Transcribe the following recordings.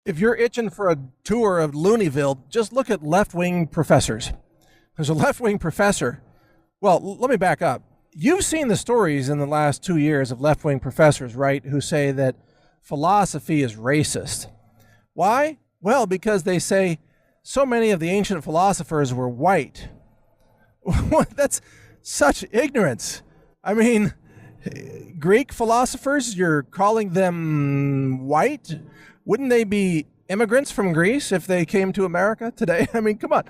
If you're itching for a tour of Looneyville, just look at left-wing professors. There's a left-wing professor. Well, let me back up. You've seen the stories in the last 2 years of left-wing professors, right, who say that philosophy is racist. Why? Well, because they say so many of the ancient philosophers were white. That's such ignorance. I mean, Greek philosophers, you're calling them white? Wouldn't they be immigrants from Greece if they came to America today? I mean, come on.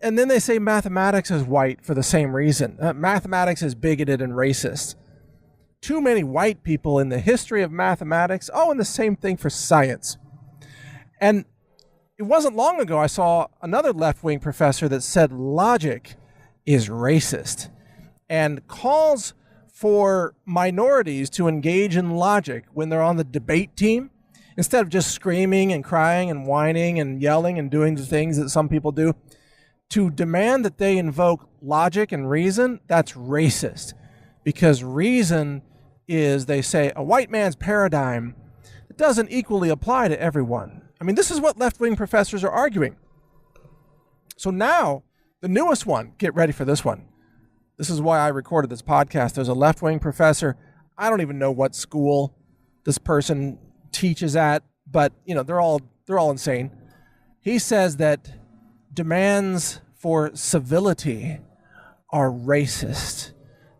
And then they say mathematics is white for the same reason. Mathematics is bigoted and racist. Too many white people in the history of mathematics. Oh, and the same thing for science. And it wasn't long ago I saw another left-wing professor that said logic is racist and calls for minorities to engage in logic when they're on the debate team instead of just screaming and crying and whining and yelling and doing the things that some people do. To demand that they invoke logic and reason, that's racist. Because reason is, they say, a white man's paradigm that doesn't equally apply to everyone. I mean, this is what left-wing professors are arguing. So now, the newest one, get ready for this one. This is why I recorded this podcast. There's a left-wing professor. I don't even know what school this person teaches at, but you know, they're all insane. He says that demands for civility are racist.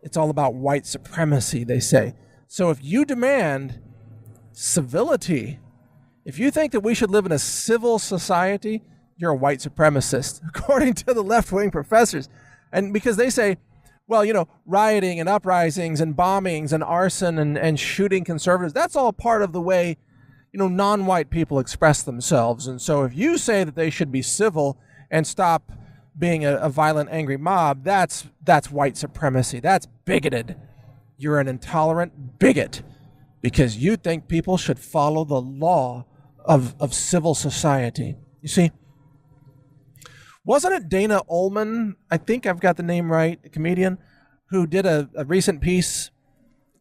It's all about white supremacy, they say. So if you demand civility, if you think that we should live in a civil society, you're a white supremacist, according to the left-wing professors. And because they say, well, you know, rioting and uprisings and bombings and arson and shooting conservatives, that's all part of the way, you know, non-white people express themselves. And so if you say that they should be civil and stop being a violent, angry mob, that's white supremacy. That's bigoted. You're an intolerant bigot because you think people should follow the law of civil society. You see, wasn't it Dana Ullman, I think I've got the name right, a comedian, who did a recent piece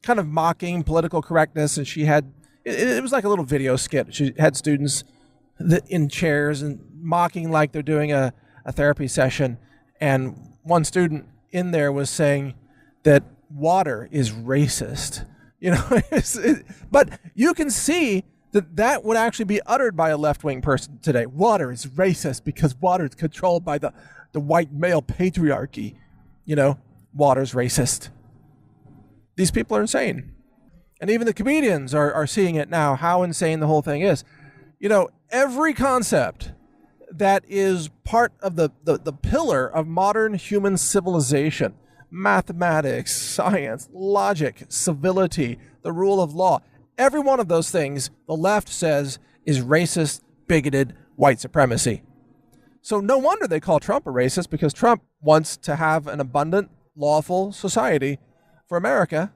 kind of mocking political correctness, and she had, it was like a little video skit. She had students in chairs and mocking like they're doing a therapy session, and one student in there was saying that water is racist. You know, but you can see that would actually be uttered by a left-wing person today. Water is racist because water is controlled by the white male patriarchy. You know, water's racist. These people are insane. And even the comedians are seeing it now, how insane the whole thing is. You know, every concept that is part of the pillar of modern human civilization, mathematics, science, logic, civility, the rule of law, every one of those things the left says is racist, bigoted, white supremacy. So no wonder they call Trump a racist, because Trump wants to have an abundant, lawful society for America.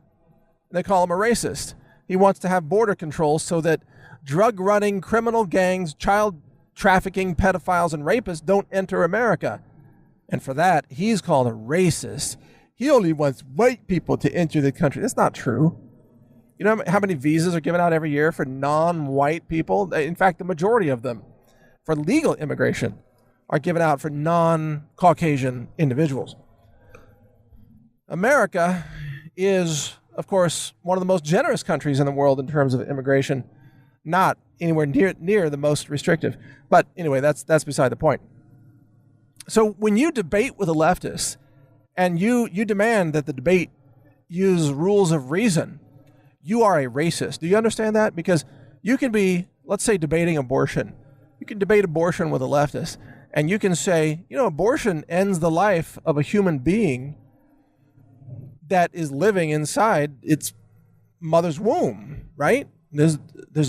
They call him a racist. He wants to have border control so that drug-running criminal gangs, child trafficking pedophiles and rapists don't enter America. And for that, he's called a racist. He only wants white people to enter the country. That's not true. You know how many visas are given out every year for non-white people? In fact, the majority of them for legal immigration are given out for non-Caucasian individuals. America is, of course, one of the most generous countries in the world in terms of immigration, not anywhere near the most restrictive. But anyway, that's beside the point. So when you debate with a leftist and you demand that the debate use rules of reason, you are a racist. Do you understand that? Because you can be, let's say, debating abortion. You can debate abortion with a leftist, and you can say, you know, abortion ends the life of a human being that is living inside its mother's womb, right? There's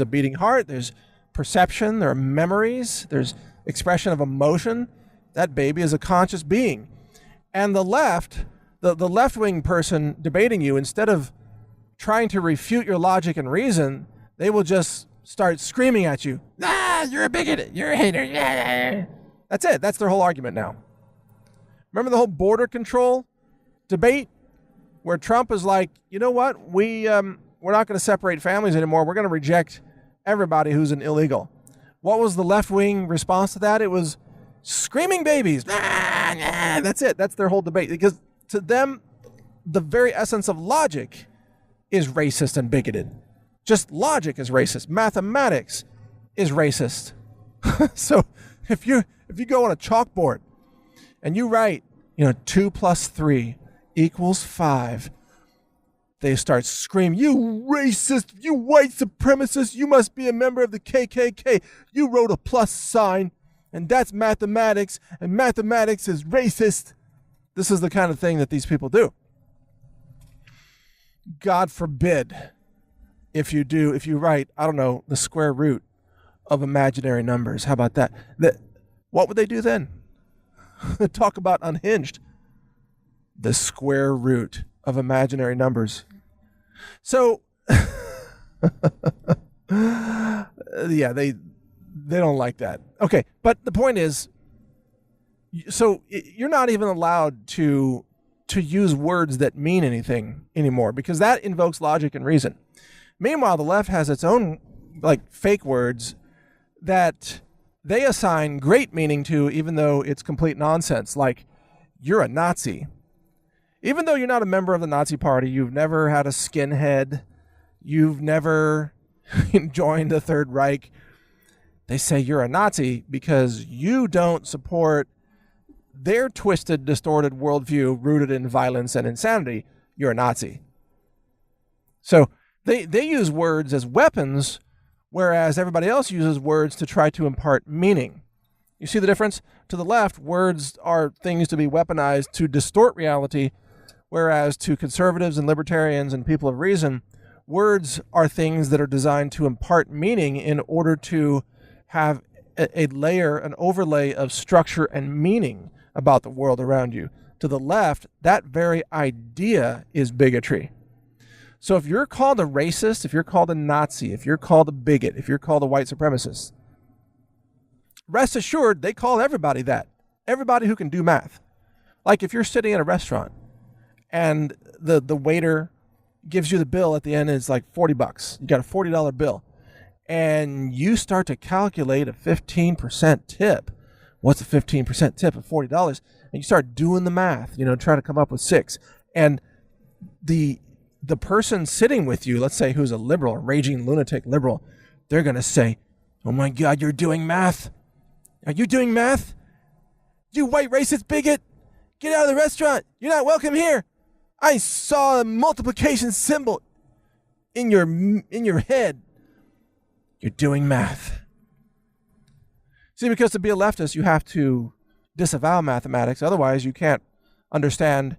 a beating heart, there's perception, there are memories, there's expression of emotion. That baby is a conscious being. And the left, the left-wing person debating you, instead of trying to refute your logic and reason, they will just start screaming at you. You're a bigot, you're a hater. Yeah. That's it. That's their whole argument now. Remember the whole border control debate where Trump is like, you know what? We're not going to separate families anymore. We're going to reject everybody who's an illegal. What was the left-wing response to that? It was screaming babies. That's it. That's their whole debate. Because to them, the very essence of logic is racist and bigoted. Just logic is racist. Mathematics is racist. So if you go on a chalkboard and you write, 2 + 3 = 5, they start screaming, "You racist, you white supremacist, you must be a member of the KKK. You wrote a plus sign, and that's mathematics, and mathematics is racist." This is the kind of thing that these people do. God forbid if you write, I don't know, the square root of imaginary numbers. How about that? What would they do then? Talk about unhinged. The square root of imaginary numbers. So, yeah, they don't like that. Okay, but the point is, so you're not even allowed to use words that mean anything anymore, because that invokes logic and reason. Meanwhile, the left has its own fake words that they assign great meaning to, even though it's complete nonsense. Like, you're a Nazi. Even though you're not a member of the Nazi party, you've never had a skinhead, you've never joined the Third Reich, they say you're a Nazi because you don't support their twisted, distorted worldview rooted in violence and insanity. You're a Nazi. So they use words as weapons, whereas everybody else uses words to try to impart meaning. You see the difference? To the left, words are things to be weaponized to distort reality, whereas to conservatives and libertarians and people of reason, words are things that are designed to impart meaning in order to have a layer, an overlay of structure and meaning about the world around you. To the left, that very idea is bigotry. So if you're called a racist, if you're called a Nazi, if you're called a bigot, if you're called a white supremacist, rest assured they call everybody that. Everybody who can do math. Like if you're sitting in a restaurant and the waiter gives you the bill at the end, it's like $40. You got a $40 bill. And you start to calculate a 15% tip. What's a 15% tip of $40? And you start doing the math, try to come up with 6. And the person sitting with you, let's say who's a liberal, a raging lunatic liberal, they're going to say, "Oh my God, you're doing math. Are you doing math? You white racist bigot, get out of the restaurant. You're not welcome here. I saw a multiplication symbol in your head. You're doing math." See, because to be a leftist, you have to disavow mathematics. Otherwise, you can't understand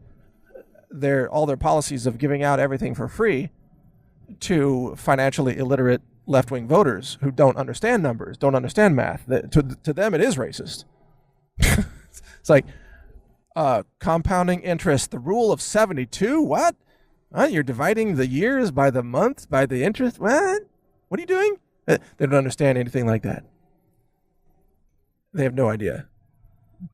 all their policies of giving out everything for free to financially illiterate left-wing voters who don't understand numbers, don't understand math. To them, it is racist. It's like compounding interest, the rule of 72. What? You're dividing the years by the month, by the interest? What? What are you doing? They don't understand anything like that. They have no idea.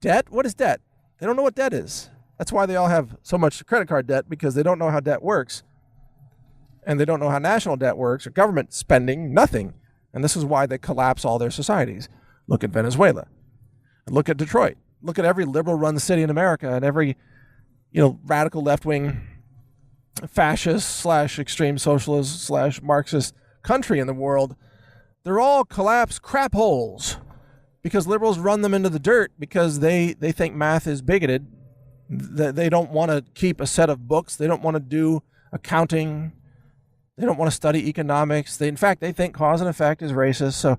Debt? What is debt? They don't know what debt is. That's why they all have so much credit card debt, because they don't know how debt works. And they don't know how national debt works or government spending, nothing. And this is why they collapse all their societies. Look at Venezuela. Look at Detroit. Look at every liberal-run city in America and every, radical left-wing fascist / extreme socialist / Marxist country in the world. They're all collapsed crap holes because liberals run them into the dirt because they think math is bigoted. They don't want to keep a set of books. They don't want to do accounting. They don't want to study economics. In fact, they think cause and effect is racist. So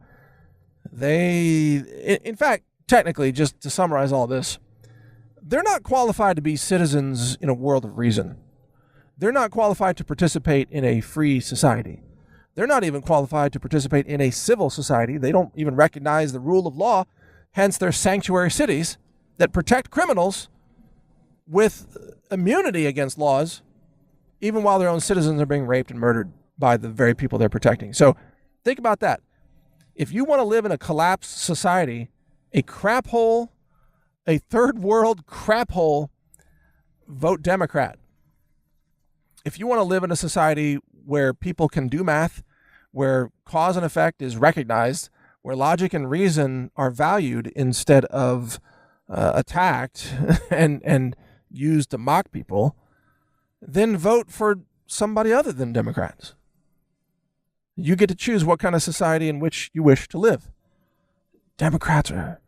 in fact, technically, just to summarize all this, they're not qualified to be citizens in a world of reason. They're not qualified to participate in a free society. They're not even qualified to participate in a civil society. They don't even recognize the rule of law. Hence, they're sanctuary cities that protect criminals with immunity against laws, even while their own citizens are being raped and murdered by the very people they're protecting. So think about that. If you want to live in a collapsed society, a crap hole, a third world crap hole, vote Democrat. If you want to live in a society where people can do math, where cause and effect is recognized, where logic and reason are valued instead of attacked and used to mock people, then vote for somebody other than Democrats. You get to choose what kind of society in which you wish to live. Democrats are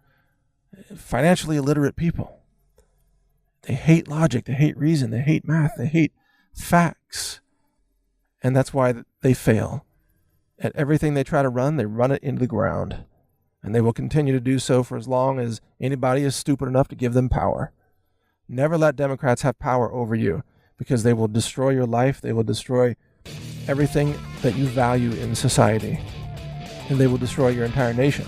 financially illiterate people. They hate logic, they hate reason, they hate math, they hate facts. And that's why they fail. At everything they try to run, they run it into the ground. And they will continue to do so for as long as anybody is stupid enough to give them power. Never let Democrats have power over you, because they will destroy your life, they will destroy everything that you value in society, and they will destroy your entire nation.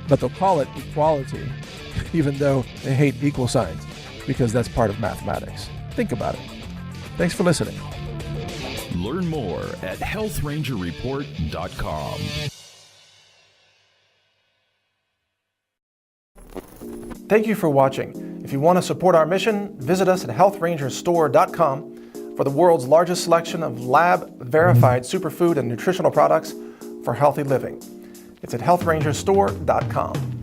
But they'll call it equality, even though they hate equal signs, because that's part of mathematics. Think about it. Thanks for listening. Learn more at healthrangerreport.com. Thank you for watching. If you want to support our mission, visit us at healthrangerstore.com for the world's largest selection of lab-verified superfood and nutritional products for healthy living. It's at healthrangerstore.com.